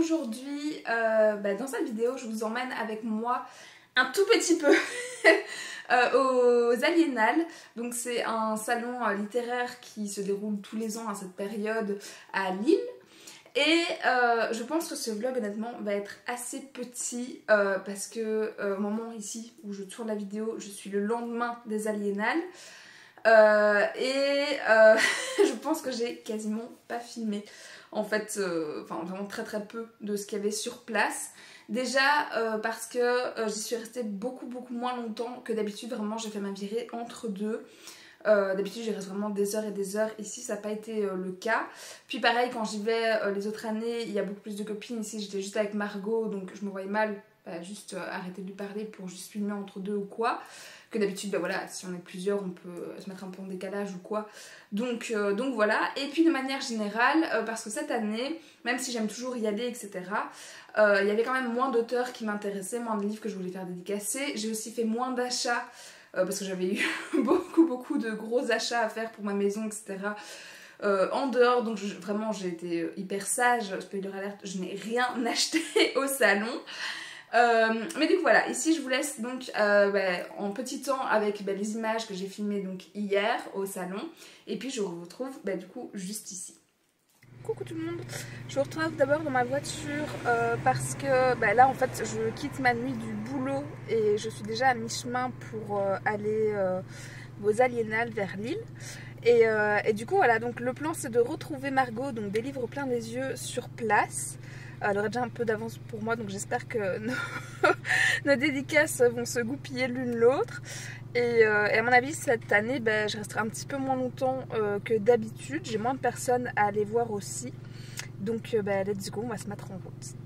aujourd'hui, dans cette vidéo, je vous emmène avec moi un tout petit peu aux Aliénales. Donc c'est un salon littéraire qui se déroule tous les ans à cette période à Lille. Et je pense que ce vlog honnêtement va être assez petit parce que au moment ici où je tourne la vidéo, je suis le lendemain des Aliénales. Je pense que j'ai quasiment pas filmé en fait, enfin vraiment très peu de ce qu'il y avait sur place. Déjà parce que j'y suis restée beaucoup moins longtemps que d'habitude. Vraiment j'ai fait ma virée entre deux. D'habitude j'y reste vraiment des heures et des heures. Ici ça n'a pas été le cas. Puis pareil quand j'y vais les autres années, il y a beaucoup plus de copines. Ici j'étais juste avec Margot, donc je me voyais mal juste arrêter de lui parler pour juste filmer entre deux ou quoi. Que d'habitude voilà, si on est plusieurs on peut se mettre un peu en décalage ou quoi. Donc voilà. Et puis de manière générale, parce que cette année, même si j'aime toujours y aller etc, il y avait quand même moins d'auteurs qui m'intéressaient, moins de livres que je voulais faire dédicacer. J'ai aussi fait moins d'achats parce que j'avais eu beaucoup de gros achats à faire pour ma maison etc, en dehors. Donc vraiment j'ai été hyper sage, spoiler alert, je n'ai rien acheté au salon. Mais du coup voilà, ici je vous laisse donc en petit temps avec les images que j'ai filmées donc hier au salon. Et puis je vous retrouve du coup juste ici. Coucou tout le monde, je vous retrouve d'abord dans ma voiture parce que là en fait je quitte ma nuit du boulot et je suis déjà à mi-chemin pour aller aux Aliénales vers Lille. Et du coup voilà, donc le plan c'est de retrouver Margot, donc des livres plein les yeux sur place. Elle aurait déjà un peu d'avance pour moi, donc j'espère que nos dédicaces vont se goupiller l'une l'autre. Et à mon avis cette année je resterai un petit peu moins longtemps que d'habitude. J'ai moins de personnes à aller voir aussi. Donc let's go, on va se mettre en route.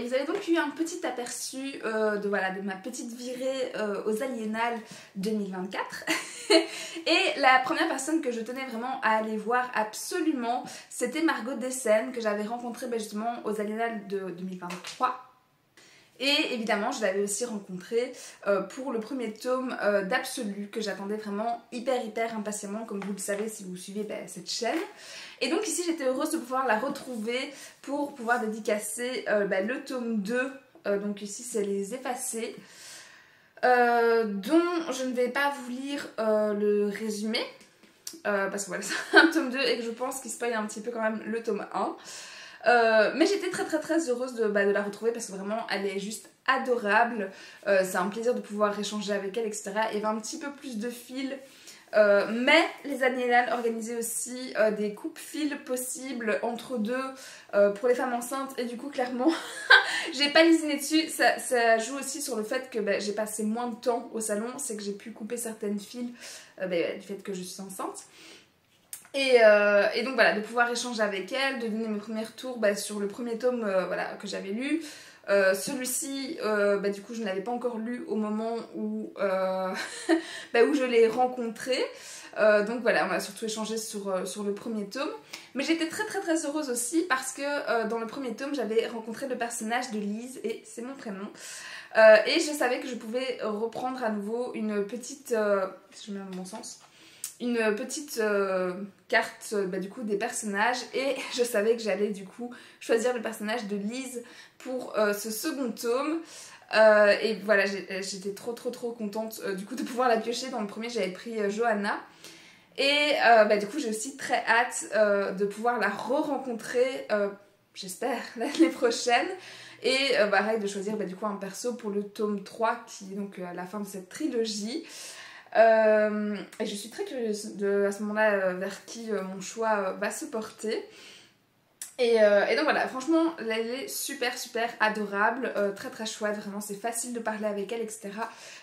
Vous avez donc eu un petit aperçu de ma petite virée aux Aliénales 2024. Et la première personne que je tenais vraiment à aller voir absolument, c'était Margot Dessen, que j'avais rencontrée justement aux Aliénales de 2023. Et évidemment je l'avais aussi rencontrée pour le premier tome d'Absolu, que j'attendais vraiment hyper impatiemment, comme vous le savez si vous suivez cette chaîne. Et donc ici j'étais heureuse de pouvoir la retrouver pour pouvoir dédicacer le tome 2, donc ici c'est Les Effacés, dont je ne vais pas vous lire le résumé, parce que voilà c'est un tome 2 et que je pense qu'il spoil un petit peu quand même le tome 1. Mais j'étais très heureuse de la retrouver parce que vraiment elle est juste adorable. C'est un plaisir de pouvoir échanger avec elle etc. Il y avait un petit peu plus de fil Mais les Aliénales organisaient aussi des coupes-fils possibles entre deux pour les femmes enceintes, et du coup clairement j'ai pas lésiné dessus. Ça joue aussi sur le fait que j'ai passé moins de temps au salon, c'est que j'ai pu couper certaines fils du fait que je suis enceinte. Et donc voilà, de pouvoir échanger avec elle, de donner mes premiers retours sur le premier tome voilà, que j'avais lu. Celui-ci, du coup, je ne l'avais pas encore lu au moment où, où je l'ai rencontré. Donc voilà, on a surtout échangé sur le premier tome. Mais j'étais très très très heureuse aussi parce que dans le premier tome, j'avais rencontré le personnage de Lise, et c'est mon prénom. Et je savais que je pouvais reprendre à nouveau une petite... je mets dans le bon sens. Une petite carte du coup des personnages, et je savais que j'allais du coup choisir le personnage de Lise pour ce second tome. Et voilà, j'étais trop contente du coup de pouvoir la piocher. Dans le premier, j'avais pris Johanna. Et du coup, j'ai aussi très hâte de pouvoir la re-rencontrer, j'espère, l'année prochaine. Et pareil, de choisir du coup un perso pour le tome 3, qui est donc à la fin de cette trilogie. Et je suis très curieuse à ce moment-là vers qui mon choix va se porter. Et donc voilà, franchement, elle est super adorable, très très chouette, vraiment c'est facile de parler avec elle, etc.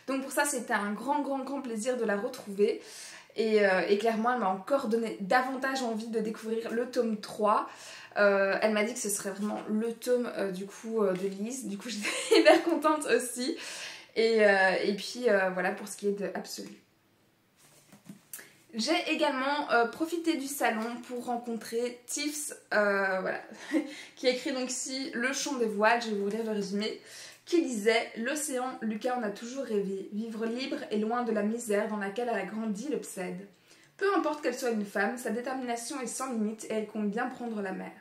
Donc pour ça, c'était un grand plaisir de la retrouver. Et clairement, elle m'a encore donné davantage envie de découvrir le tome 3. Elle m'a dit que ce serait vraiment le tome du coup de Lise. Du coup, j'étais hyper contente aussi. Et puis voilà pour ce qui est de Absolu. J'ai également profité du salon pour rencontrer Tiffs, voilà, qui a écrit donc ici Le chant des voiles, je vais vous lire le résumé, qui disait « L'océan, Lucas en a toujours rêvé, vivre libre et loin de la misère dans laquelle elle a grandi l'obsède. Peu importe qu'elle soit une femme, sa détermination est sans limite et elle compte bien prendre la mer.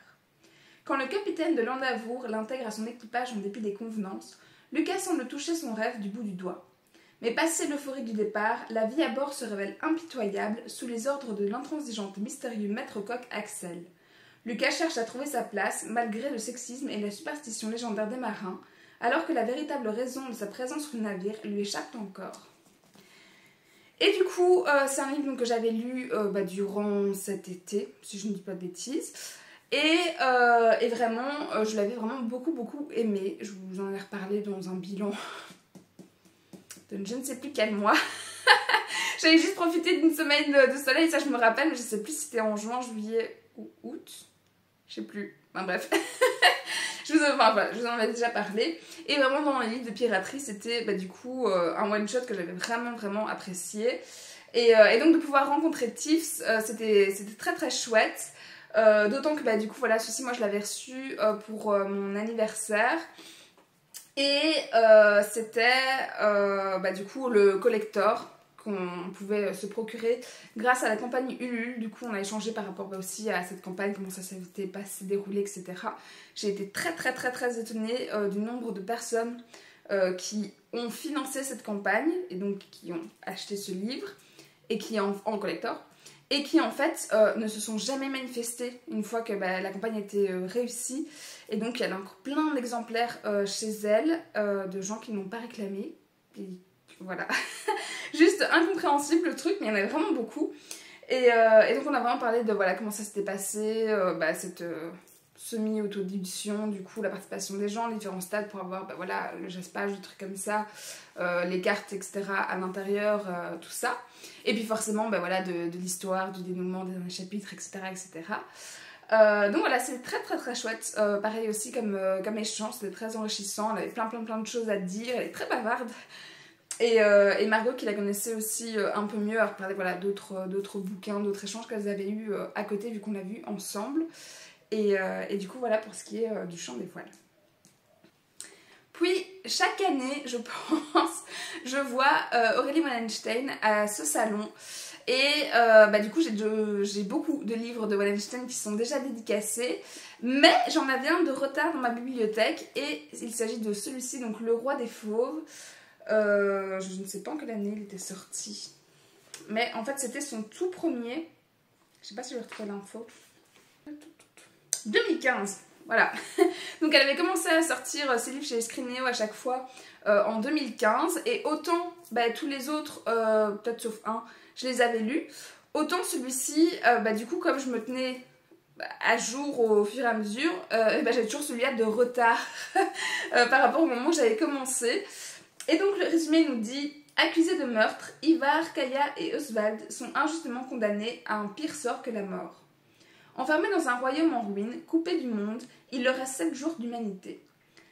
Quand le capitaine de l'Andavour l'intègre à son équipage en dépit des convenances, Lucas semble toucher son rêve du bout du doigt. Mais passé l'euphorie du départ, la vie à bord se révèle impitoyable sous les ordres de l'intransigeant et mystérieux maître-coq Axel. Lucas cherche à trouver sa place malgré le sexisme et la superstition légendaire des marins, alors que la véritable raison de sa présence sur le navire lui échappe encore. » Et du coup, c'est un livre que j'avais lu durant cet été, si je ne dis pas de bêtises. Et vraiment, je l'avais vraiment beaucoup aimé. Je vous en ai reparlé dans un bilan de je ne sais plus quel mois. J'avais juste profité d'une semaine de soleil, ça je me rappelle, mais je ne sais plus si c'était en juin, juillet ou août. Je sais plus. Enfin bref. je vous en avais déjà parlé. Et vraiment dans les livres de piraterie, c'était du coup un one-shot que j'avais vraiment apprécié. Et donc de pouvoir rencontrer Tiffs, c'était très chouette. D'autant que du coup voilà, ceci moi je l'avais reçu pour mon anniversaire. Et c'était du coup le collector qu'on pouvait se procurer grâce à la campagne Ulule. Du coup on a échangé par rapport aussi à cette campagne, comment ça s'était passé, déroulé, etc. J'ai été très étonnée du nombre de personnes qui ont financé cette campagne et donc qui ont acheté ce livre et qui en collector. Et qui en fait ne se sont jamais manifestés une fois que la campagne a été réussie. Et donc elle a encore plein d'exemplaires chez elle, de gens qui n'ont pas réclamé. Et voilà, juste incompréhensible le truc, mais il y en avait vraiment beaucoup. Et donc on a vraiment parlé de voilà, comment ça s'était passé, cette semi-autodilution, du coup la participation des gens, les différents stades pour avoir voilà, le jaspage, des trucs comme ça, les cartes, etc. à l'intérieur, tout ça. Et puis forcément voilà, de l'histoire, du dénouement des derniers chapitres, etc. Donc voilà, c'est très chouette. Pareil aussi comme échange, c'était très enrichissant. Elle avait plein de choses à dire, elle est très bavarde. Et Margot qui la connaissait aussi un peu mieux, elle parlait voilà, d'autres bouquins, d'autres échanges qu'elles avaient eu à côté vu qu'on l'a vu ensemble. Et du coup voilà pour ce qui est du chant des voiles. Puis chaque année, je pense, je vois Aurélie Wallenstein à ce salon. Et du coup j'ai beaucoup de livres de Wallenstein qui sont déjà dédicacés. Mais j'en avais un de retard dans ma bibliothèque. Et il s'agit de celui-ci, donc Le Roi des Fauves. Je ne sais pas en quelle année il était sorti. Mais en fait c'était son tout premier. Je sais pas si je vais retrouver l'info. 2015. Voilà. Donc elle avait commencé à sortir ses livres chez Scribner à chaque fois en 2015. Et autant tous les autres, peut-être sauf un, je les avais lus. Autant celui-ci, du coup comme je me tenais à jour au fur et à mesure, j'avais toujours celui-là de retard par rapport au moment où j'avais commencé. Et donc le résumé nous dit Accusés de meurtre, Ivar, Kaya et Oswald sont injustement condamnés à un pire sort que la mort. Enfermés dans un royaume en ruine, coupés du monde, il leur reste 7 jours d'humanité.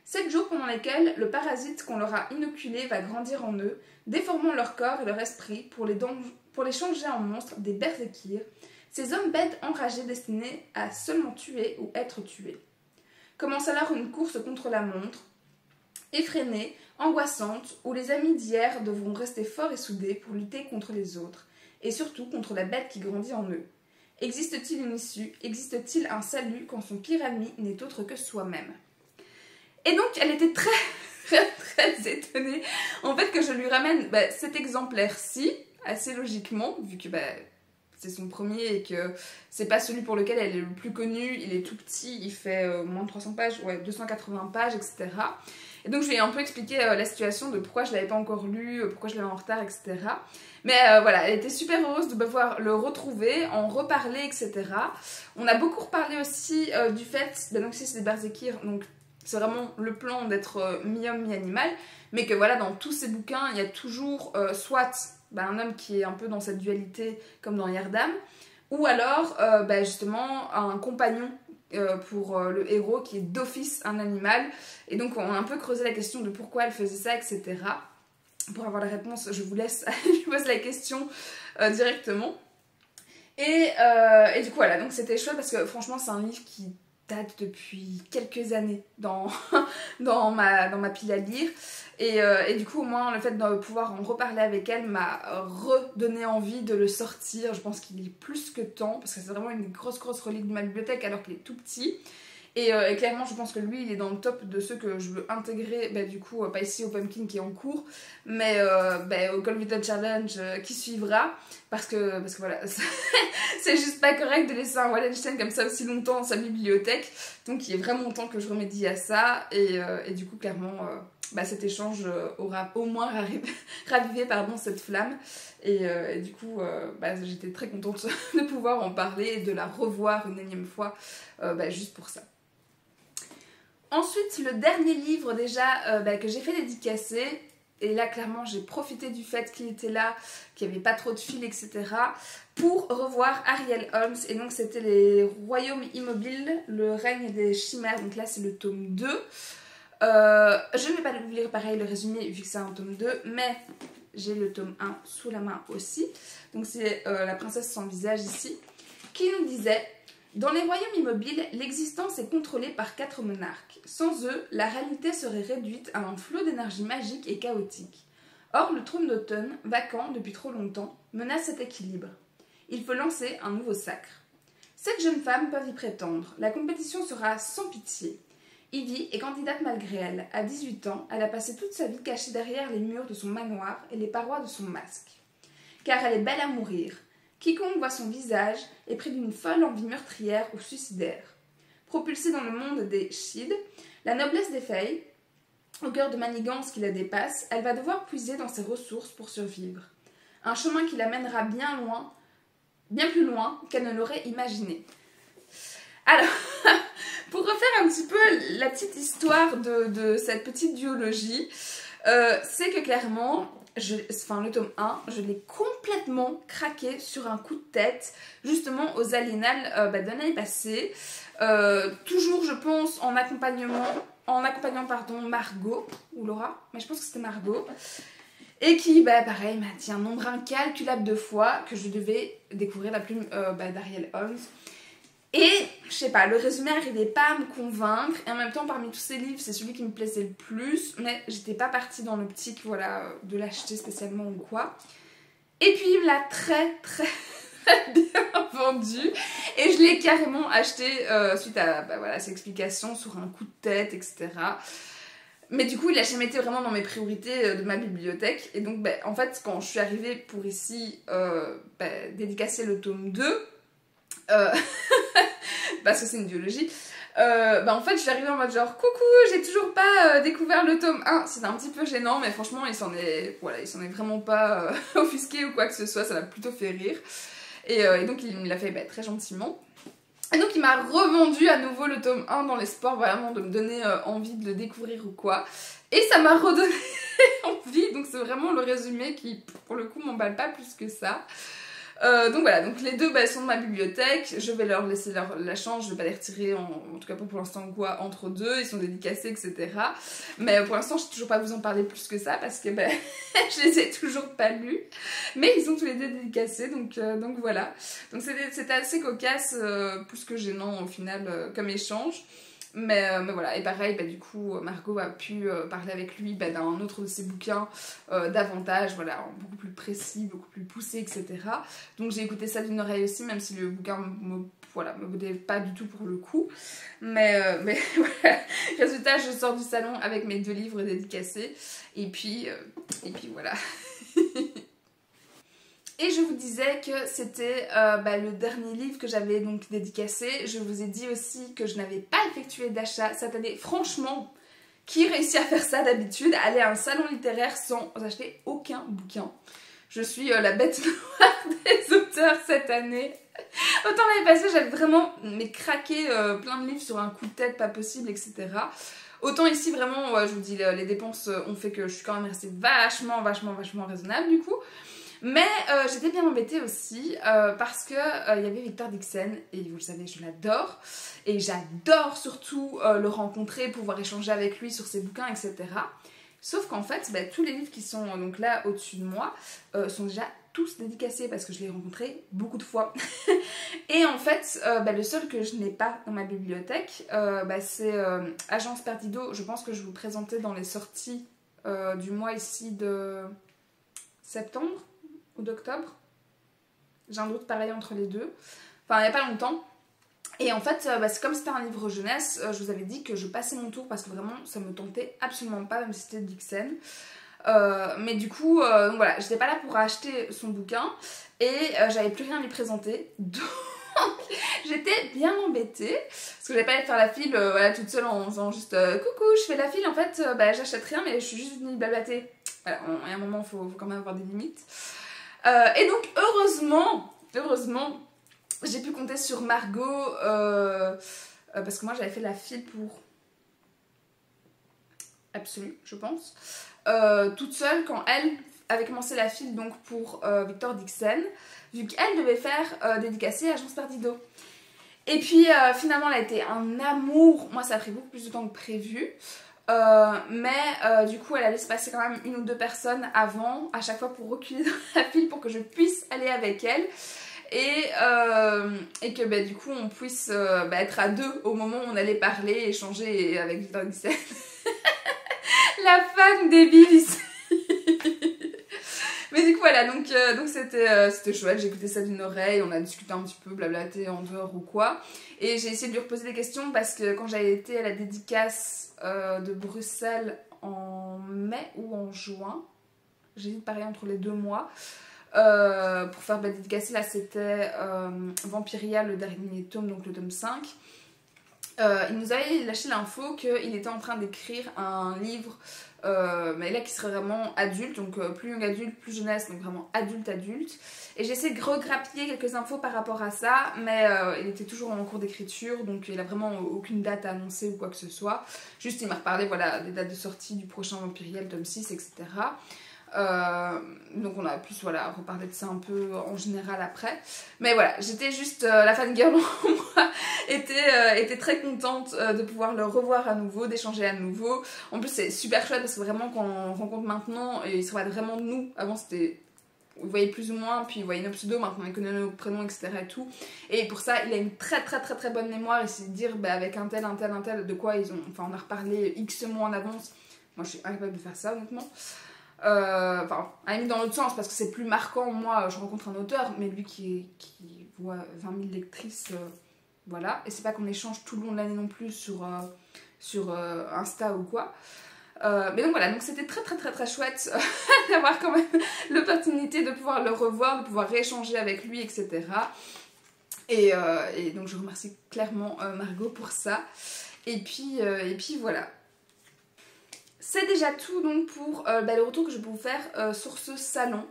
7 jours pendant lesquels le parasite qu'on leur a inoculé va grandir en eux, déformant leur corps et leur esprit pour les changer en monstres des berserkir, ces hommes bêtes enragés destinés à seulement tuer ou être tués. Commence alors une course contre la montre, effrénée, angoissante, où les amis d'hier devront rester forts et soudés pour lutter contre les autres, et surtout contre la bête qui grandit en eux. Existe-t-il une issue? Existe-t-il un salut quand son pire ami n'est autre que soi-même? Et donc, elle était très étonnée, en fait, que je lui ramène cet exemplaire-ci, assez logiquement, vu que c'est son premier et que c'est pas celui pour lequel elle est le plus connue, il est tout petit, il fait moins de 300 pages, ouais, 280 pages, etc. Et donc je lui ai un peu expliqué la situation de pourquoi je l'avais pas encore lu, pourquoi je l'avais en retard, etc. Mais voilà, elle était super heureuse de pouvoir le retrouver, en reparler, etc. On a beaucoup reparlé aussi du fait, donc ici c'est des berserkir, donc c'est vraiment le plan d'être mi-homme, mi-animal, mais que voilà, dans tous ces bouquins, il y a toujours soit un homme qui est un peu dans cette dualité, comme dans Yerdam, ou alors justement un compagnon pour le héros qui est d'office un animal. Et donc on a un peu creusé la question de pourquoi elle faisait ça, etc. Pour avoir la réponse, je vous laisse lui poser la question directement. Et du coup voilà, donc c'était chouette parce que franchement c'est un livre qui date depuis quelques années dans ma pile à lire. Et du coup, au moins, le fait de pouvoir en reparler avec elle m'a redonné envie de le sortir. Je pense qu'il est plus que temps, parce que c'est vraiment une grosse relique de ma bibliothèque alors qu'il est tout petit. Et clairement, je pense que lui, il est dans le top de ceux que je veux intégrer, du coup, pas ici au Pumpkin qui est en cours, mais au Colvitton Challenge qui suivra, parce que voilà, c'est juste pas correct de laisser un Wallenstein comme ça aussi longtemps dans sa bibliothèque, donc il est vraiment temps que je remédie à ça, et du coup, clairement, cet échange aura au moins ravivé cette flamme, et du coup, j'étais très contente de pouvoir en parler et de la revoir une énième fois, juste pour ça. Ensuite, le dernier livre déjà que j'ai fait dédicacer, et là clairement j'ai profité du fait qu'il était là, qu'il n'y avait pas trop de fil, etc. pour revoir Ariel Holmes, et donc c'était les Royaumes Immobiles, le règne des chimères, donc là c'est le tome 2. Je ne vais pas vous lire pareil le résumé vu que c'est un tome 2, mais j'ai le tome 1 sous la main aussi. Donc c'est la princesse sans visage ici, qui nous disait: dans les royaumes immobiles, l'existence est contrôlée par 4 monarques. Sans eux, la réalité serait réduite à un flot d'énergie magique et chaotique. Or, le trône d'automne, vacant depuis trop longtemps, menace cet équilibre. Il faut lancer un nouveau sacre. 7 jeunes femmes peuvent y prétendre. La compétition sera sans pitié. Ivy est candidate malgré elle. À 18 ans, elle a passé toute sa vie cachée derrière les murs de son manoir et les parois de son masque. Car elle est belle à mourir. Quiconque voit son visage est pris d'une folle envie meurtrière ou suicidaire. Propulsée dans le monde des Shid, la noblesse des Fae, au cœur de manigances qui la dépassent, elle va devoir puiser dans ses ressources pour survivre. Un chemin qui la mènera bien plus loin qu'elle ne l'aurait imaginé. Alors, pour refaire un petit peu la petite histoire de cette petite duologie, c'est que clairement, le tome 1, je l'ai complètement craqué sur un coup de tête, justement aux Aliénales de l'année passée. Toujours, je pense, en accompagnant Margot, ou Laura, mais je pense que c'était Margot, et qui, pareil, m'a dit un nombre incalculable de fois que je devais découvrir la plume d'Ariel Holmes. Et, je sais pas, le résumé n'arrivait pas à me convaincre, et en même temps, parmi tous ces livres, c'est celui qui me plaisait le plus, mais j'étais pas partie dans l'optique, voilà, de l'acheter spécialement ou quoi. Et puis, il me l'a très bien vendu, et je l'ai carrément acheté suite à ses explications sur un coup de tête, etc. Mais du coup, il a jamais été vraiment dans mes priorités de ma bibliothèque, et donc, en fait, quand je suis arrivée pour ici dédicacer le tome 2, parce que c'est une duologie, en fait je suis arrivée en mode genre coucou, j'ai toujours pas découvert le tome 1. C'était un petit peu gênant, mais franchement il s'en est vraiment pas offusqué ou quoi que ce soit, ça m'a plutôt fait rire, et donc il me l'a fait très gentiment. Et donc il m'a revendu à nouveau le tome 1 dans l'espoir vraiment de me donner envie de le découvrir ou quoi. Et ça m'a redonné envie, donc c'est vraiment le résumé qui pour le coup m'emballe pas plus que ça. Donc voilà, donc les deux sont de ma bibliothèque, je vais leur laisser la chance, je vais pas les retirer en tout cas pas pour l'instant quoi, entre deux, ils sont dédicacés etc. Mais pour l'instant je ne sais toujours pas vous en parler plus que ça parce que je les ai toujours pas lus, mais ils sont tous les deux dédicacés donc voilà. Donc c'était assez cocasse, plus que gênant au final comme échange. Mais voilà, et pareil, du coup, Margot a pu parler avec lui d'un autre de ses bouquins davantage, voilà, beaucoup plus précis, beaucoup plus poussé, etc. Donc j'ai écouté ça d'une oreille aussi, même si le bouquin me bodait pas du tout pour le coup. Mais voilà, résultat, je sors du salon avec mes 2 livres dédicacés, et puis voilà. Et je vous disais que c'était le dernier livre que j'avais donc dédicacé. Je vous ai dit aussi que je n'avais pas effectué d'achat cette année. Franchement, qui réussit à faire ça d'habitude? Aller à un salon littéraire sans acheter aucun bouquin. Je suis la bête noire des auteurs cette année. Autant l'année passée, j'avais vraiment craqué plein de livres sur un coup de tête, pas possible, etc. Autant ici, vraiment, je vous dis, les dépenses ont fait que je suis quand même restée vachement raisonnable du coup. Mais j'étais bien embêtée aussi parce que il y avait Victor Dixon et vous le savez, je l'adore. Et j'adore surtout le rencontrer, pouvoir échanger avec lui sur ses bouquins, etc. Sauf qu'en fait, tous les livres qui sont donc là au-dessus de moi sont déjà tous dédicacés parce que je l'ai rencontré beaucoup de fois. Et en fait, le seul que je n'ai pas dans ma bibliothèque, c'est Agence Perdido. Je pense que je vous présentais dans les sorties du mois ici de septembre ou d'octobre. J'ai un doute pareil entre les deux. Enfin, il n'y a pas longtemps. Et en fait, c'est comme c'était un livre jeunesse, je vous avais dit que je passais mon tour parce que vraiment, ça me tentait absolument pas, même si c'était Dixon. Mais du coup, donc voilà, j'étais pas là pour acheter son bouquin et j'avais plus rien à lui présenter. Donc, j'étais bien embêtée parce que j'avais pas allé faire la file voilà, toute seule en faisant juste coucou, je fais la file. En fait, j'achète rien, mais je suis juste venue blablater. Voilà, il y a un moment, il faut quand même avoir des limites. Et donc, heureusement, j'ai pu compter sur Margot parce que moi j'avais fait la file pour Absolu, je pense, toute seule quand elle avait commencé la file donc pour Victor Dixon, vu qu'elle devait faire dédicacer à Agence Perdido. Et puis finalement elle a été un amour, moi ça a pris beaucoup plus de temps que prévu. Mais du coup elle allait se passer quand même 1 ou 2 personnes avant à chaque fois pour reculer dans la file pour que je puisse aller avec elle et que du coup on puisse être à 2 au moment où on allait parler, échanger avec Victor Dixon. La fan débile ici. Mais du coup voilà, donc c'était chouette, j'ai écouté ça d'une oreille, on a discuté un petit peu, blablaté en dehors ou quoi. Et j'ai essayé de lui reposer des questions parce que quand j'avais été à la dédicace de Bruxelles en mai ou en juin, j'hésite pareil entre les 2 mois, pour faire dédicacer, là c'était Vampiria, le dernier tome, donc le tome 5. Il nous avait lâché l'info qu'il était en train d'écrire un livre mais là qui serait vraiment adulte, donc plus young adulte, plus jeunesse, donc vraiment adulte. Et j'ai essayé de regrappiller quelques infos par rapport à ça, mais il était toujours en cours d'écriture, donc il a vraiment aucune date à annoncer ou quoi que ce soit. Juste il m'a reparlé voilà, des dates de sortie du prochain Vampiriel, tome 6, etc. Donc on a pu voilà, reparler de ça un peu en général après. Mais voilà, j'étais juste la fangirl en moi était très contente de pouvoir le revoir à nouveau, d'échanger à nouveau. En plus c'est super chouette parce que vraiment quand on rencontre maintenant, il se voit vraiment de nous. Avant c'était, vous voyez plus ou moins, puis vous voyez nos pseudos, maintenant il connaît nos prénoms, etc. et tout. Et pour ça il a une très bonne mémoire et c'est de dire avec un tel de quoi ils ont, enfin on a reparlé X mois en avance. Moi je suis incapable de faire ça honnêtement. Enfin, à la limite dans l'autre sens parce que c'est plus marquant, moi je rencontre un auteur mais lui qui voit 20 000 lectrices, voilà, et c'est pas qu'on échange tout le long de l'année non plus sur Insta ou quoi, mais donc voilà, donc c'était très chouette d'avoir quand même l'opportunité de pouvoir le revoir, de pouvoir rééchanger avec lui, etc. Et donc je remercie clairement Margot pour ça, et puis voilà. c'est déjà tout donc pour le retour que je peux vous faire sur ce salon.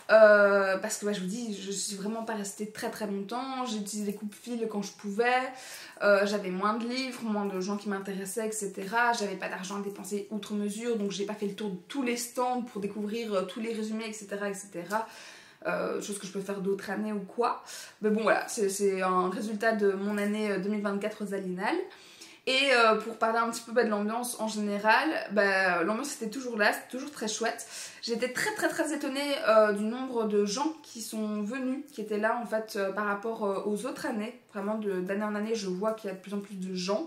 Parce que je vous dis, je suis vraiment pas restée très très longtemps. J'ai utilisé des coupes-fils quand je pouvais. J'avais moins de livres, moins de gens qui m'intéressaient, etc. J'avais pas d'argent à dépenser outre mesure, donc j'ai pas fait le tour de tous les stands pour découvrir tous les résumés, etc. etc. Chose que je peux faire d'autres années ou quoi. Mais bon voilà, c'est un résultat de mon année 2024 aux Alinales. Et pour parler un petit peu de l'ambiance en général, l'ambiance était toujours là, c'était toujours très chouette. J'étais très très très étonnée du nombre de gens qui sont venus, qui étaient là en fait par rapport aux autres années. Vraiment d'année en année, je vois qu'il y a de plus en plus de gens.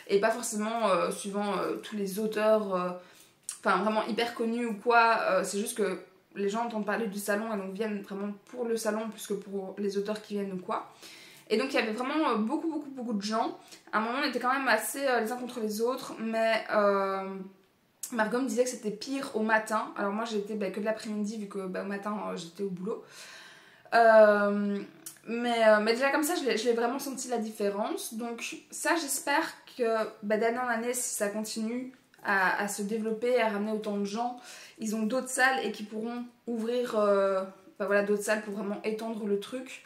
Et pas forcément suivant tous les auteurs, enfin vraiment hyper connus ou quoi. C'est juste que les gens entendent parler du salon et donc viennent vraiment pour le salon plus que pour les auteurs qui viennent ou quoi. Et donc il y avait vraiment beaucoup de gens. À un moment on était quand même assez les uns contre les autres, mais Margot me disait que c'était pire au matin. Alors moi j'ai été que de l'après-midi vu que au matin j'étais au boulot. Mais déjà comme ça je l'ai vraiment senti la différence. Donc ça j'espère que d'année en année si ça continue à se développer, à ramener autant de gens, ils ont d'autres salles et qui pourront ouvrir d'autres salles pour vraiment étendre le truc.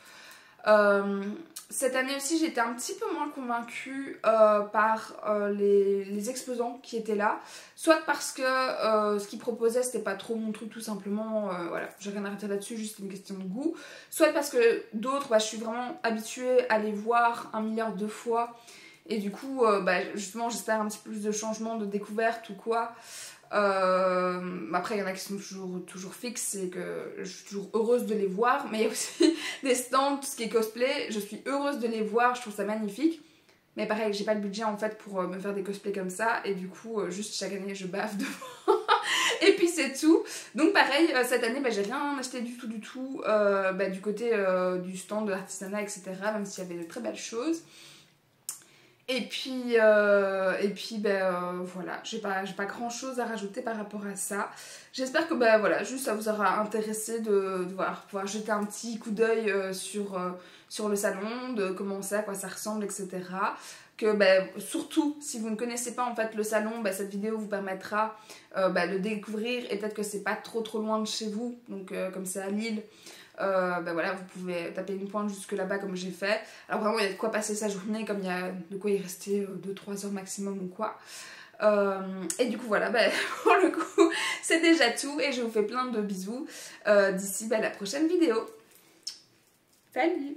Cette année aussi j'étais un petit peu moins convaincue par les exposants qui étaient là, soit parce que ce qu'ils proposaient c'était pas trop mon truc tout simplement, voilà, j'ai rien à arrêter là-dessus, juste une question de goût, soit parce que d'autres je suis vraiment habituée à les voir 1 milliard de fois et du coup justement j'espère un petit peu plus de changement, de découverte ou quoi. Après il y en a qui sont toujours fixes et que je suis toujours heureuse de les voir, mais il y a aussi des stands, tout ce qui est cosplay, je suis heureuse de les voir, je trouve ça magnifique, mais pareil j'ai pas le budget en fait pour me faire des cosplays comme ça et du coup juste chaque année je baffe devant et puis c'est tout. Donc pareil cette année j'ai rien acheté du tout du côté du stand de l'artisanat, etc., même s'il y avait de très belles choses. Et puis voilà, j'ai pas grand chose à rajouter par rapport à ça. J'espère que voilà, juste ça vous aura intéressé de pouvoir jeter un petit coup d'œil sur le salon, de comment c'est, à quoi ça ressemble, etc. Que surtout si vous ne connaissez pas en fait le salon, cette vidéo vous permettra de découvrir et peut-être que c'est pas trop loin de chez vous, donc comme c'est à Lille. Voilà, vous pouvez taper une pointe jusque là-bas comme j'ai fait. Alors vraiment il y a de quoi passer sa journée, comme il y a de quoi y rester 2-3 heures maximum ou quoi. Et du coup voilà, pour le coup c'est déjà tout et je vous fais plein de bisous d'ici la prochaine vidéo. Salut!